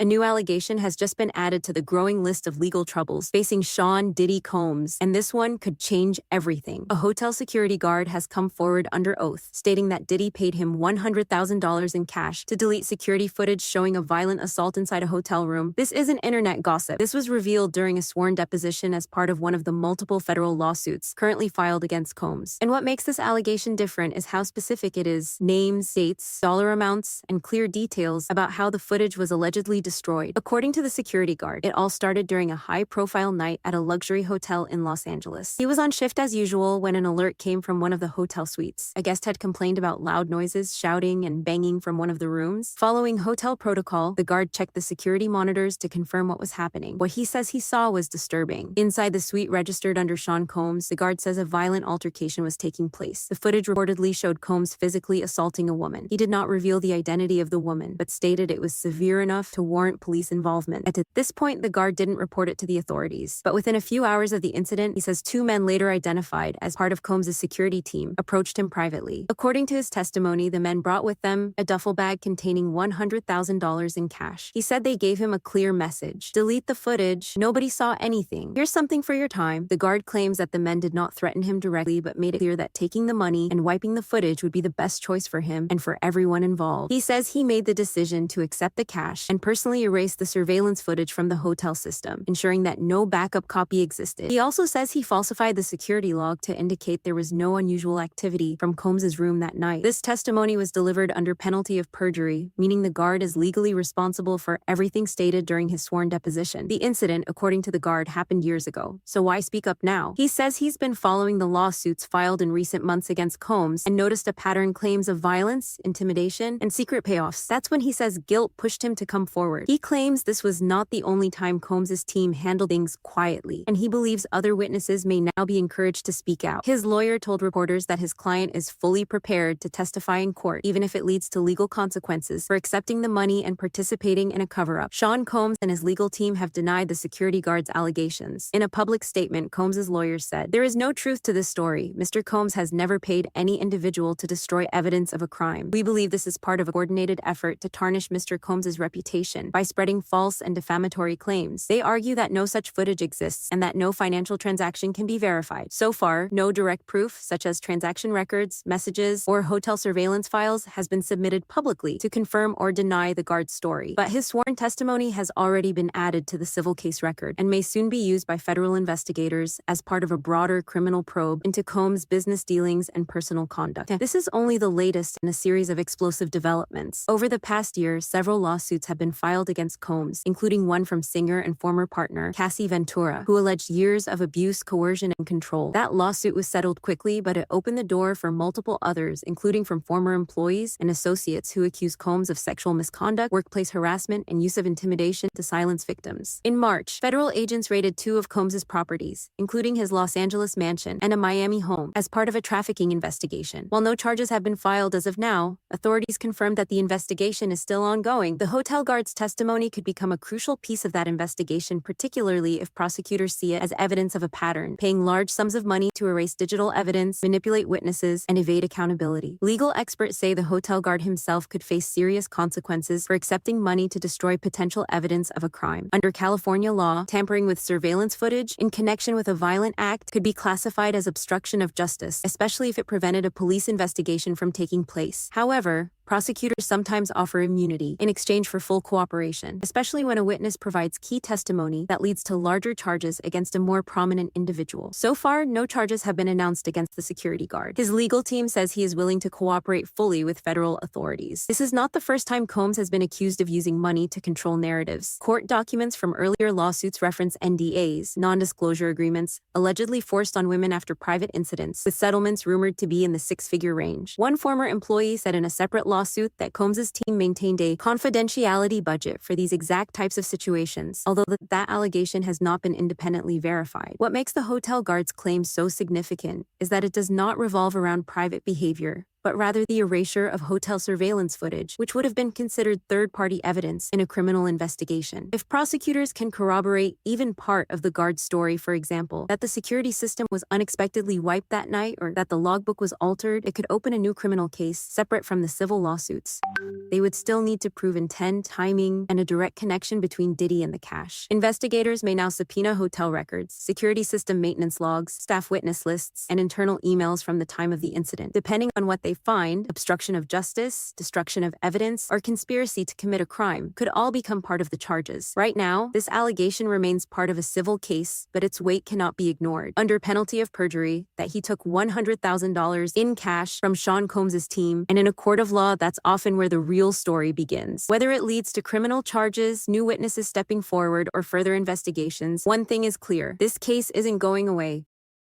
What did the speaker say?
A new allegation has just been added to the growing list of legal troubles facing Sean Diddy Combs, and this one could change everything. A hotel security guard has come forward under oath, stating that Diddy paid him $100,000 in cash to delete security footage showing a violent assault inside a hotel room. This isn't internet gossip. This was revealed during a sworn deposition as part of one of the multiple federal lawsuits currently filed against Combs. And what makes this allegation different is how specific it is: names, dates, dollar amounts, and clear details about how the footage was allegedly destroyed. According to the security guard, it all started during a high-profile night at a luxury hotel in Los Angeles. He was on shift as usual when an alert came from one of the hotel suites. A guest had complained about loud noises, shouting, and banging from one of the rooms. Following hotel protocol, the guard checked the security monitors to confirm what was happening. What he says he saw was disturbing. Inside the suite registered under Sean Combs, the guard says a violent altercation was taking place. The footage reportedly showed Combs physically assaulting a woman. He did not reveal the identity of the woman, but stated it was severe enough to warrant police involvement. At this point, the guard didn't report it to the authorities. But within a few hours of the incident, he says two men later identified as part of Combs' security team approached him privately. According to his testimony, the men brought with them a duffel bag containing $100,000 in cash. He said they gave him a clear message: delete the footage. Nobody saw anything. Here's something for your time. The guard claims that the men did not threaten him directly, but made it clear that taking the money and wiping the footage would be the best choice for him and for everyone involved. He says he made the decision to accept the cash and personally erase the surveillance footage from the hotel system, ensuring that no backup copy existed. He also says he falsified the security log to indicate there was no unusual activity from Combs' room that night. This testimony was delivered under penalty of perjury, meaning the guard is legally responsible for everything stated during his sworn deposition. The incident, according to the guard, happened years ago, so why speak up now? He says he's been following the lawsuits filed in recent months against Combs and noticed a pattern: claims of violence, intimidation, and secret payoffs. That's when he says guilt pushed him to come forward. He claims this was not the only time Combs' team handled things quietly, and he believes other witnesses may now be encouraged to speak out. His lawyer told reporters that his client is fully prepared to testify in court, even if it leads to legal consequences, for accepting the money and participating in a cover-up. Sean Combs and his legal team have denied the security guard's allegations. In a public statement, Combs' lawyer said, "There is no truth to this story. Mr. Combs has never paid any individual to destroy evidence of a crime. We believe this is part of a coordinated effort to tarnish Mr. Combs' reputation by spreading false and defamatory claims. They argue that no such footage exists and that no financial transaction can be verified. So far, no direct proof, such as transaction records, messages, or hotel surveillance files, has been submitted publicly to confirm or deny the guard's story. But his sworn testimony has already been added to the civil case record and may soon be used by federal investigators as part of a broader criminal probe into Combs' business dealings and personal conduct." This is only the latest in a series of explosive developments. Over the past year, several lawsuits have been filed against Combs, including one from singer and former partner Cassie Ventura, who alleged years of abuse, coercion, and control. That lawsuit was settled quickly, but it opened the door for multiple others, including from former employees and associates who accused Combs of sexual misconduct, workplace harassment, and use of intimidation to silence victims. In March, federal agents raided two of Combs' properties, including his Los Angeles mansion and a Miami home, as part of a trafficking investigation. While no charges have been filed as of now, authorities confirmed that the investigation is still ongoing. The hotel guard's testimony could become a crucial piece of that investigation, particularly if prosecutors see it as evidence of a pattern, paying large sums of money to erase digital evidence, manipulate witnesses, and evade accountability. Legal experts say the hotel guard himself could face serious consequences for accepting money to destroy potential evidence of a crime. Under California law, tampering with surveillance footage in connection with a violent act could be classified as obstruction of justice, especially if it prevented a police investigation from taking place. However, prosecutors sometimes offer immunity in exchange for full cooperation, especially when a witness provides key testimony that leads to larger charges against a more prominent individual. So far, no charges have been announced against the security guard. His legal team says he is willing to cooperate fully with federal authorities. This is not the first time Combs has been accused of using money to control narratives. Court documents from earlier lawsuits reference NDAs, non-disclosure agreements, allegedly forced on women after private incidents, with settlements rumored to be in the six-figure range. One former employee said in a separate lawsuit that Combs' team maintained a confidentiality budget for these exact types of situations, although that allegation has not been independently verified. What makes the hotel guard's claim so significant is that it does not revolve around private behavior, but rather the erasure of hotel surveillance footage, which would have been considered third-party evidence in a criminal investigation. If prosecutors can corroborate even part of the guard's story, for example, that the security system was unexpectedly wiped that night or that the logbook was altered, it could open a new criminal case separate from the civil lawsuits. They would still need to prove intent, timing, and a direct connection between Diddy and the cash. Investigators may now subpoena hotel records, security system maintenance logs, staff witness lists, and internal emails from the time of the incident. Depending on what they find, obstruction of justice, destruction of evidence, or conspiracy to commit a crime could all become part of the charges. Right now, this allegation remains part of a civil case, but its weight cannot be ignored. Under penalty of perjury, that he took $100,000 in cash from Sean Combs' team, and in a court of law, that's often where the real story begins. Whether it leads to criminal charges, new witnesses stepping forward, or further investigations, one thing is clear: this case isn't going away.